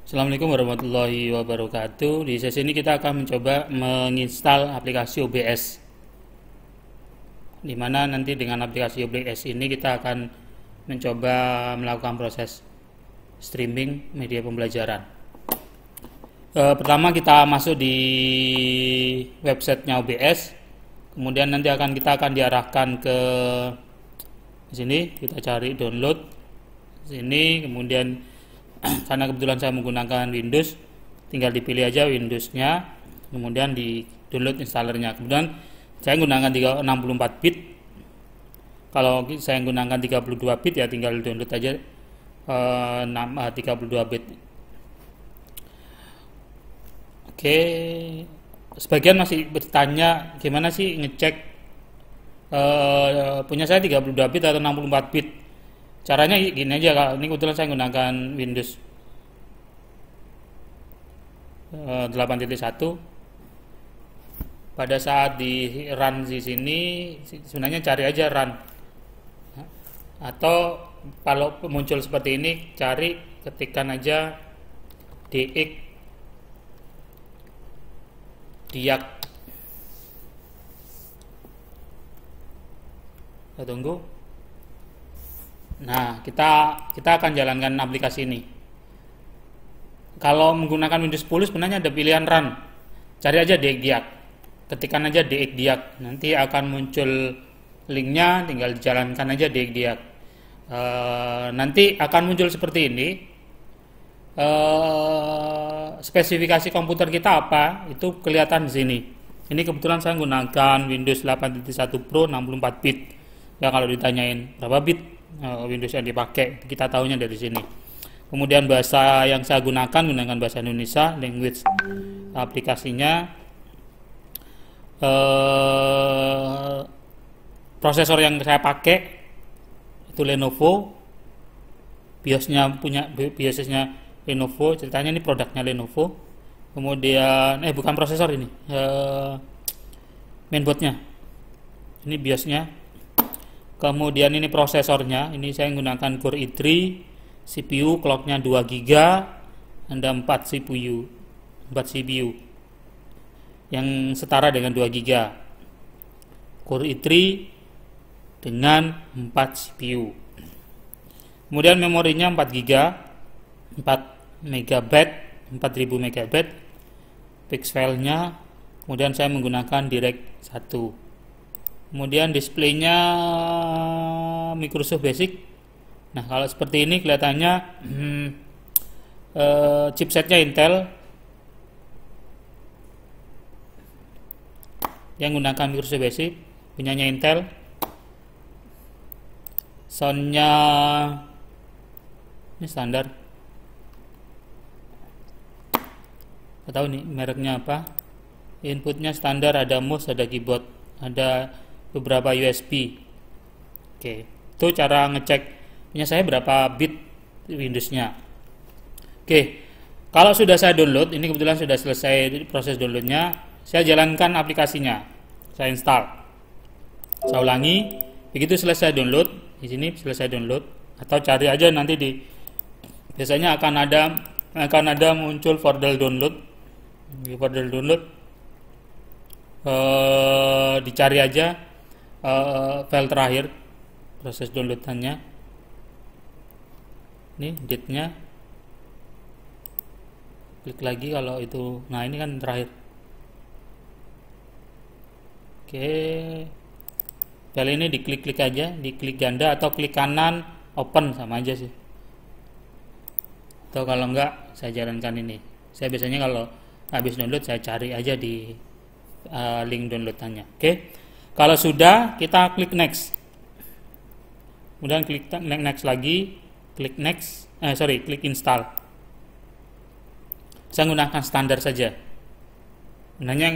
Assalamualaikum warahmatullahi wabarakatuh. Di sesi ini kita akan mencoba menginstal aplikasi OBS. Di mana nanti dengan aplikasi OBS ini kita akan mencoba melakukan proses streaming media pembelajaran. Pertama kita masuk di websitenya OBS. Kemudian nanti kita akan diarahkan ke sini. Kita cari download sini, kemudian karena kebetulan saya menggunakan Windows, tinggal dipilih aja Windowsnya, kemudian di download installernya. Kemudian saya menggunakan 64 bit. Kalau saya menggunakan 32 bit ya tinggal download aja 32 bit. Oke, sebagian masih bertanya gimana sih ngecek punya saya 32 bit atau 64 bit. Caranya gini aja, Kak. Ini kebetulan saya menggunakan Windows 8.1. Pada saat di run di sini sebenarnya cari aja run. Atau kalau muncul seperti ini cari ketikkan aja dx diak. Kita tunggu. Nah, kita akan jalankan aplikasi ini. Kalau menggunakan Windows 10 sebenarnya ada pilihan run. Cari aja dxdiak. Ketikkan aja dxdiak. Nanti akan muncul linknya, tinggal dijalankan aja dxdiak. Nanti akan muncul seperti ini. Spesifikasi komputer kita apa? Itu kelihatan di sini. Ini kebetulan saya menggunakan Windows 8.1 Pro 64 bit. Ya kalau ditanyain berapa bit Windows yang dipakai, kita tahunya dari sini. Kemudian bahasa yang saya gunakan bahasa Indonesia, language aplikasinya, prosesor yang saya pakai itu Lenovo, BIOSnya Lenovo, ceritanya ini produknya Lenovo. Kemudian bukan prosesor ini, mainboardnya, ini BIOSnya. Kemudian ini prosesornya, ini saya menggunakan Core i3, CPU clocknya 2 GB, ada 4 CPU yang setara dengan 2 GB. Core i3 dengan 4 CPU. Kemudian memorinya 4 GB, 4 MB, 4000 MB. Pix filenya, kemudian saya menggunakan DirectX 1. Kemudian displaynya Microsoft Basic. Nah kalau seperti ini kelihatannya chipsetnya Intel yang menggunakan Microsoft Basic, punyanya Intel. Soundnya ini standar, nggak tahu nih mereknya apa. Inputnya standar, ada mouse, ada keyboard, ada beberapa USB. Oke, itu cara ngecek punya saya berapa bit Windowsnya. Oke, kalau sudah saya download, ini kebetulan sudah selesai proses downloadnya, saya jalankan aplikasinya, saya install. Saya ulangi, begitu selesai download, di sini selesai download, atau cari aja nanti biasanya akan ada muncul folder download, di folder download dicari aja file terakhir proses downloadannya, ini date-nya, klik lagi kalau itu. Nah ini kan terakhir. Oke, file ini diklik aja, diklik ganda atau klik kanan open, sama aja sih. Atau kalau enggak saya jalankan ini. Saya biasanya kalau habis download saya cari aja di link downloadannya. Oke, kalau sudah kita klik next, kemudian klik next lagi, klik next, klik install. Saya menggunakan standar saja. Sebenarnya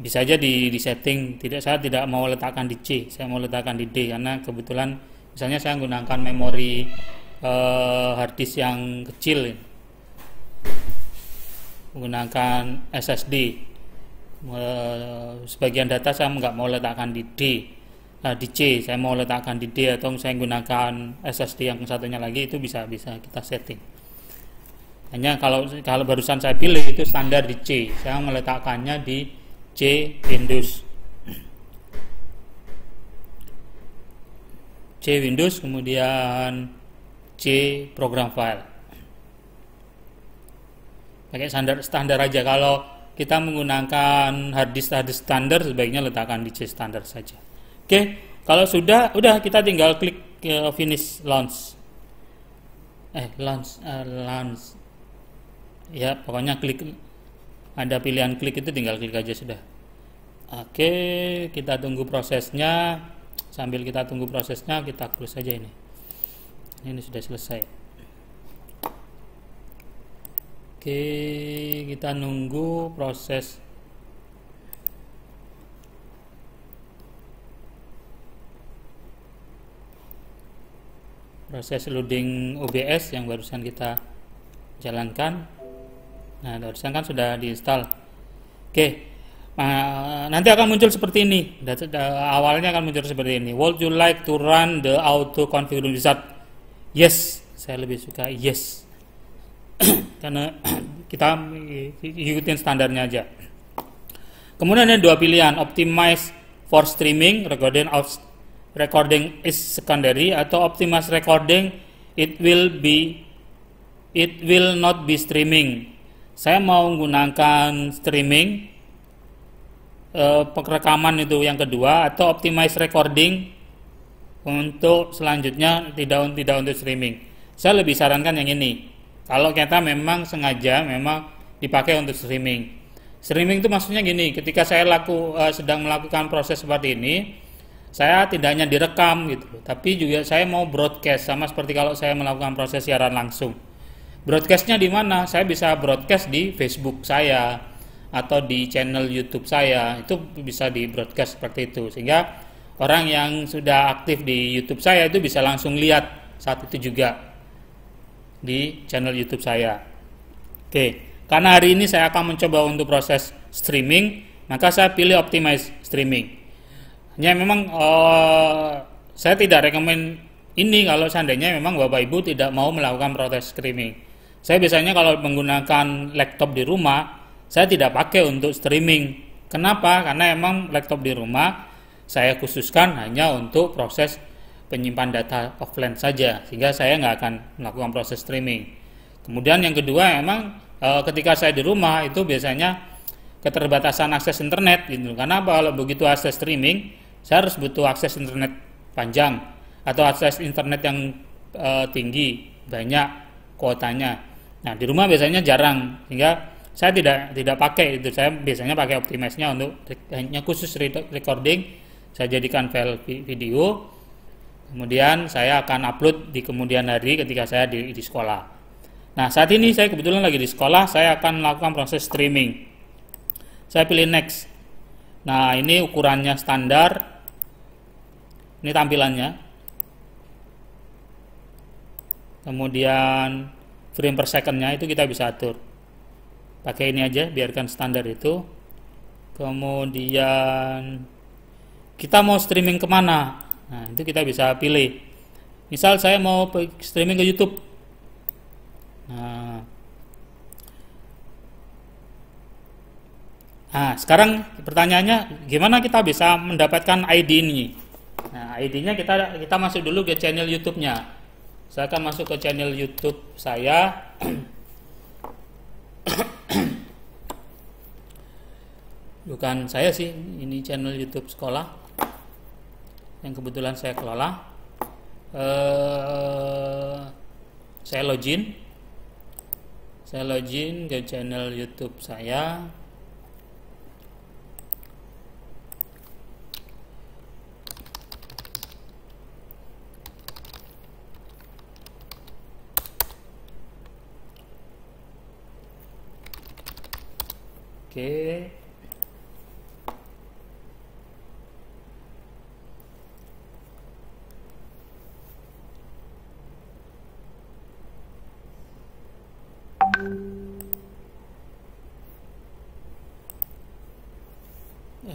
bisa aja di setting, saya tidak mau letakkan di C, saya mau letakkan di D karena kebetulan misalnya saya menggunakan memori hard disk yang kecil, menggunakan SSD. Sebagian data saya nggak mau letakkan di D, di C, saya mau letakkan di D, atau saya menggunakan SSD yang satunya lagi, itu bisa kita setting. Hanya kalau barusan saya pilih itu standar di C, saya meletakkannya di C Windows. C Windows kemudian C program file. Pakai standar aja. Kalau kita menggunakan hard disk standar sebaiknya letakkan di C standar saja. Oke, kalau sudah kita tinggal klik finish launch. Launch. Ya, pokoknya klik, ada pilihan klik itu tinggal klik aja sudah. Oke, kita tunggu prosesnya. Sambil kita tunggu prosesnya, kita close saja ini. Ini sudah selesai. Oke, kita nunggu proses loading OBS yang barusan kita jalankan. Nah, barusan kan sudah diinstal. Oke, nanti akan muncul seperti ini. Awalnya akan muncul seperti ini. Would you like to run the auto configuration wizard? Yes, saya lebih suka yes. Karena kita ikutin standarnya aja. Kemudian ada dua pilihan, optimize for streaming, recording is secondary, atau optimize recording, it will not be streaming. Saya mau menggunakan streaming, perekaman itu yang kedua, atau optimize recording untuk selanjutnya tidak untuk streaming. Saya lebih sarankan yang ini. Kalau kita memang sengaja memang dipakai untuk streaming. Streaming itu maksudnya gini, ketika saya sedang melakukan proses seperti ini, saya tidak hanya direkam gitu, tapi juga saya mau broadcast, sama seperti kalau saya melakukan proses siaran langsung. Broadcastnya di mana? Saya bisa broadcast di Facebook saya atau di channel YouTube saya, itu bisa di broadcast seperti itu, sehingga orang yang sudah aktif di YouTube saya itu bisa langsung lihat saat itu juga di channel YouTube saya. Oke, karena hari ini saya akan mencoba untuk proses streaming, maka saya pilih optimize streaming. Hanya memang saya tidak rekomen ini kalau seandainya memang Bapak Ibu tidak mau melakukan proses streaming. Saya biasanya kalau menggunakan laptop di rumah, saya tidak pakai untuk streaming. Kenapa? Karena emang laptop di rumah saya khususkan hanya untuk proses penyimpan data offline saja, sehingga saya nggak akan melakukan proses streaming. Kemudian yang kedua, emang ketika saya di rumah itu biasanya keterbatasan akses internet gitu. Karena kalau begitu akses streaming, saya harus butuh akses internet panjang atau akses internet yang tinggi, banyak kuotanya. Nah, di rumah biasanya jarang, sehingga saya tidak pakai itu. Saya biasanya pakai optimize-nya untuk hanya khusus recording. Saya jadikan file video, kemudian saya akan upload di kemudian hari ketika saya di sekolah. Nah, saat ini saya kebetulan lagi di sekolah, saya akan melakukan proses streaming. Saya pilih next. Nah, ini ukurannya standar. Ini tampilannya. Kemudian frame per second-nya itu kita bisa atur. Pakai ini aja, biarkan standar itu. Kemudian kita mau streaming kemana? Nah, itu kita bisa pilih. Misal saya mau streaming ke YouTube. Nah, sekarang pertanyaannya, gimana kita bisa mendapatkan ID ini? Nah, ID-nya kita masuk dulu ke channel YouTube-nya. Saya akan masuk ke channel YouTube saya. Bukan saya sih, ini channel YouTube sekolah yang kebetulan saya kelola. Saya login ke channel YouTube saya. Oke.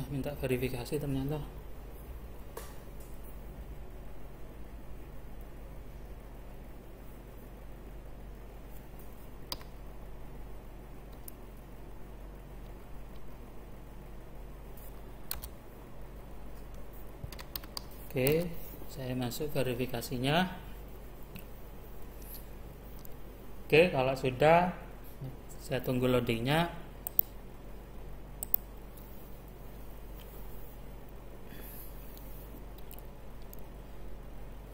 Minta verifikasi ternyata. Oke, saya masuk verifikasinya. Oke, kalau sudah, saya tunggu loadingnya.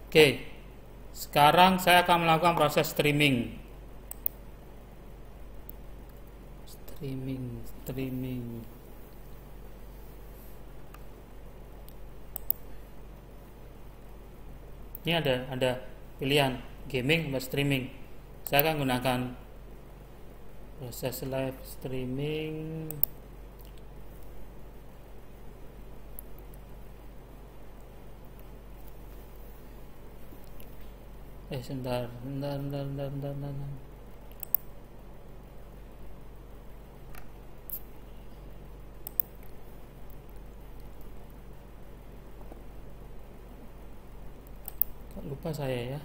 Oke, sekarang saya akan melakukan proses streaming. Streaming. Ini ada pilihan gaming atau streaming. Saya akan gunakan proses live streaming. Sebentar. Lupa saya ya.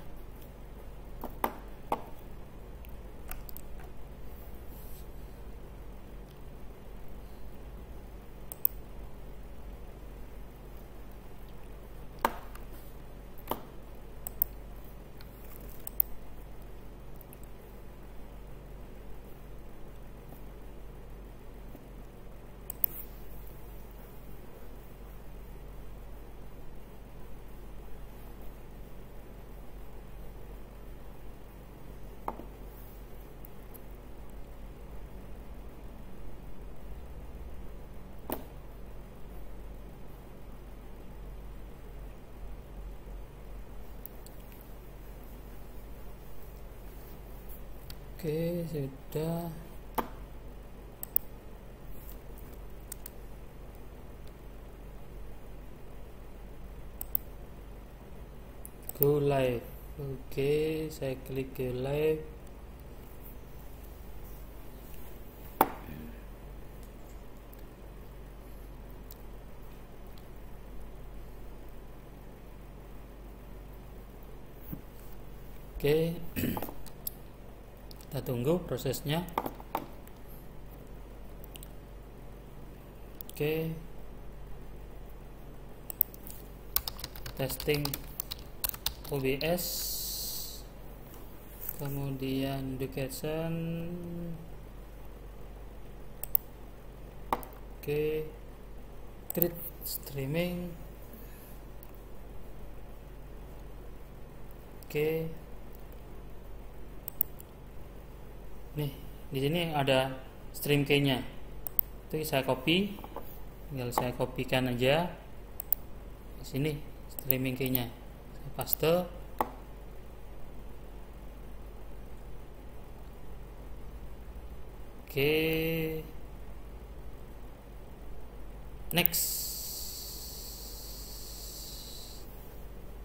Oke, sudah. Go live. Oke, saya klik go live. Oke. Kita tunggu prosesnya. Oke. Testing OBS. Kemudian education. Oke. Create streaming. Oke. Nih, di sini ada stream key-nya. Itu saya copy, tinggal saya kopikan aja. Di sini streaming key-nya. Saya paste. Oke. Next.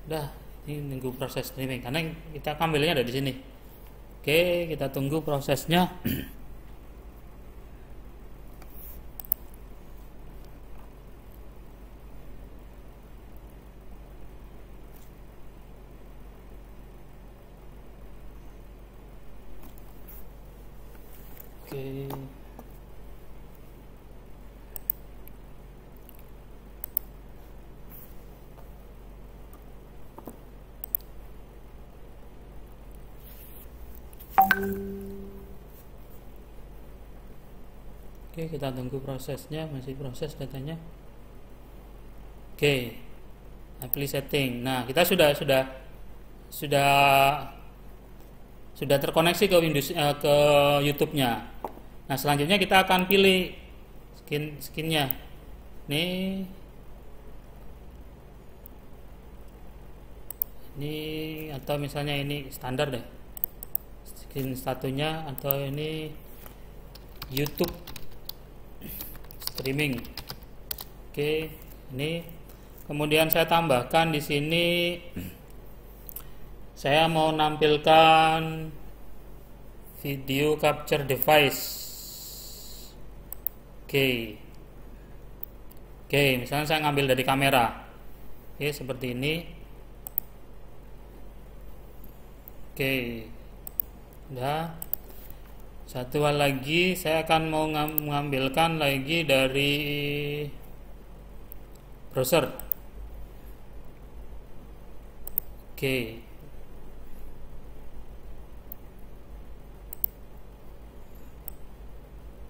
Udah, ini nunggu proses streaming karena kita ambilnya ada di sini. Oke, kita tunggu prosesnya. Oke. Oke, kita tunggu prosesnya, masih proses datanya. Oke, apply setting. Nah, kita sudah terkoneksi ke Windows, ke YouTube-nya. Nah, selanjutnya kita akan pilih skinnya. Ini atau misalnya ini standar deh. Skin satunya atau ini YouTube streaming. Oke, ini kemudian saya tambahkan di sini saya mau nampilkan video capture device. Oke, misalnya saya ngambil dari kamera. Oke, seperti ini. Oke, udah. Satu hal lagi, saya akan mau mengambilkan lagi dari browser. Oke.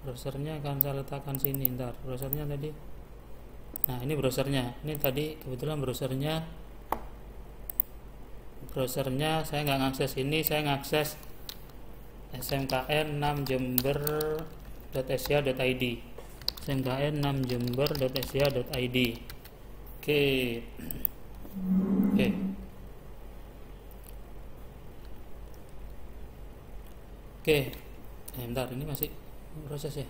Browsernya akan saya letakkan sini. Ntar browsernya tadi. Nah, ini browsernya. Ini tadi kebetulan browsernya saya nggak ngakses ini, saya ngakses smkn6jember.sya.id, smkn6jember.sya.id. Oke. Bentar, ini masih proses ya.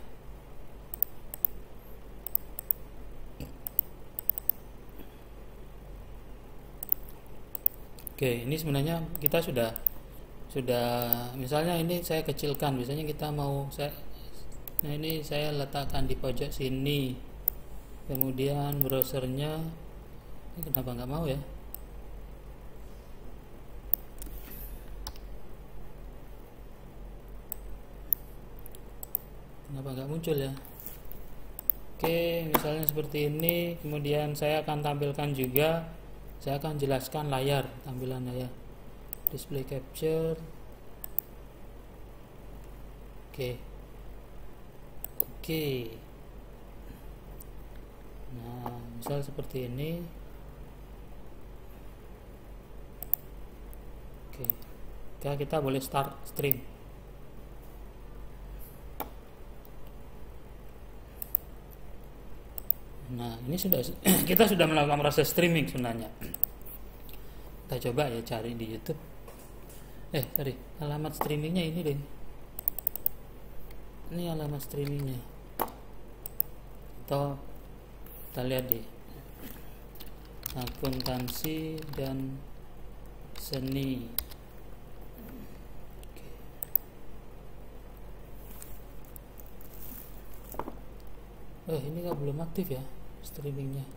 Ini sebenarnya kita sudah misalnya ini saya kecilkan, biasanya kita mau nah ini saya letakkan di pojok sini, kemudian browsernya ini kenapa nggak mau ya? Kenapa nggak muncul ya? Misalnya seperti ini, kemudian saya akan tampilkan juga. Saya akan jelaskan layar, tampilan layar, display capture. Nah, misal seperti ini. Kita boleh start stream. Nah, ini kita sudah melakukan proses streaming sebenarnya. Kita coba ya cari di YouTube. Tadi alamat streamingnya ini deh. Ini alamat streamingnya. Atau kita lihat di akuntansi dan seni. Ini kan belum aktif ya streamingnya.